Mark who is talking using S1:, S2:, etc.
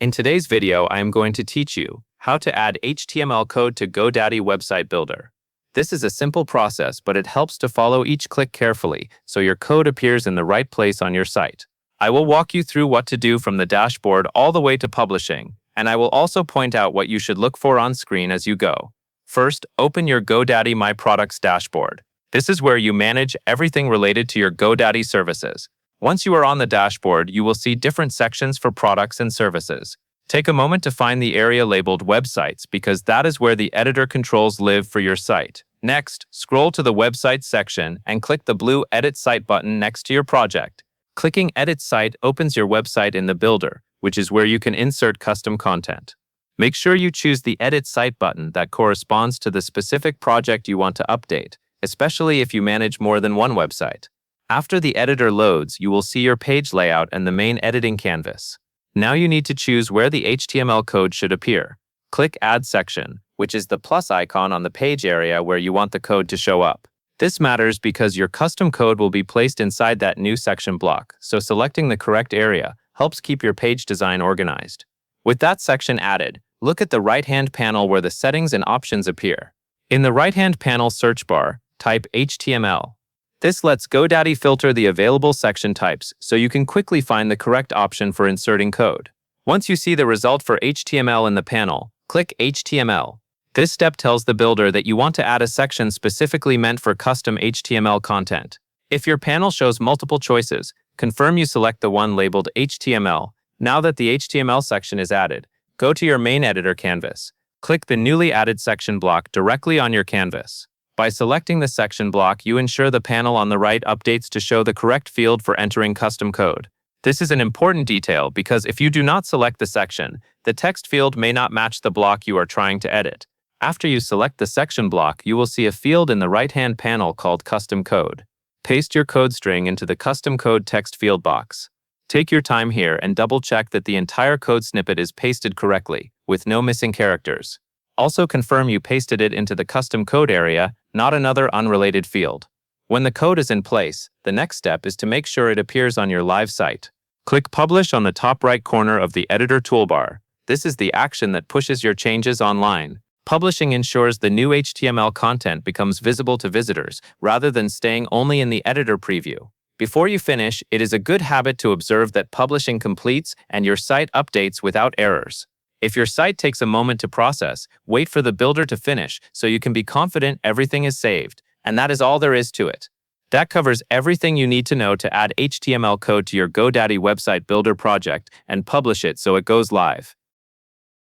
S1: In today's video, I am going to teach you how to add HTML code to Godaddy website builder. This is a simple process, but it helps to follow each click carefully so your code appears in the right place on your site. I will walk you through what to do from the dashboard all the way to publishing, and I will also point out what you should look for on screen as you go. First, open your Godaddy My Products dashboard. This is where you manage everything related to your Godaddy services. Once you are on the dashboard, you will see different sections for products and services. Take a moment to find the area labeled Websites because that is where the editor controls live for your site. Next, scroll to the Websites section and click the blue Edit Site button next to your project. Clicking Edit Site opens your website in the builder, which is where you can insert custom content. Make sure you choose the Edit Site button that corresponds to the specific project you want to update, especially if you manage more than one website. After the editor loads, you will see your page layout and the main editing canvas. Now you need to choose where the HTML code should appear. Click Add Section, which is the plus icon on the page area where you want the code to show up. This matters because your custom code will be placed inside that new section block, so selecting the correct area helps keep your page design organized. With that section added, look at the right-hand panel where the settings and options appear. In the right-hand panel search bar, type HTML. This lets Godaddy filter the available section types so you can quickly find the correct option for inserting code. Once you see the result for HTML in the panel, click HTML. This step tells the builder that you want to add a section specifically meant for custom HTML content. If your panel shows multiple choices, confirm you select the one labeled HTML. Now that the HTML section is added, go to your main editor canvas. Click the newly added section block directly on your canvas. By selecting the section block, you ensure the panel on the right updates to show the correct field for entering custom code. This is an important detail because if you do not select the section, the text field may not match the block you are trying to edit. After you select the section block, you will see a field in the right-hand panel called Custom Code. Paste your code string into the Custom Code text field box. Take your time here and double-check that the entire code snippet is pasted correctly, with no missing characters. Also confirm you pasted it into the custom code area, not another unrelated field. When the code is in place, the next step is to make sure it appears on your live site. Click Publish on the top right corner of the editor toolbar. This is the action that pushes your changes online. Publishing ensures the new HTML content becomes visible to visitors, rather than staying only in the editor preview. Before you finish, it is a good habit to observe that publishing completes and your site updates without errors. If your site takes a moment to process, wait for the builder to finish so you can be confident everything is saved, and that is all there is to it. That covers everything you need to know to add HTML code to your Godaddy website builder project and publish it so it goes live.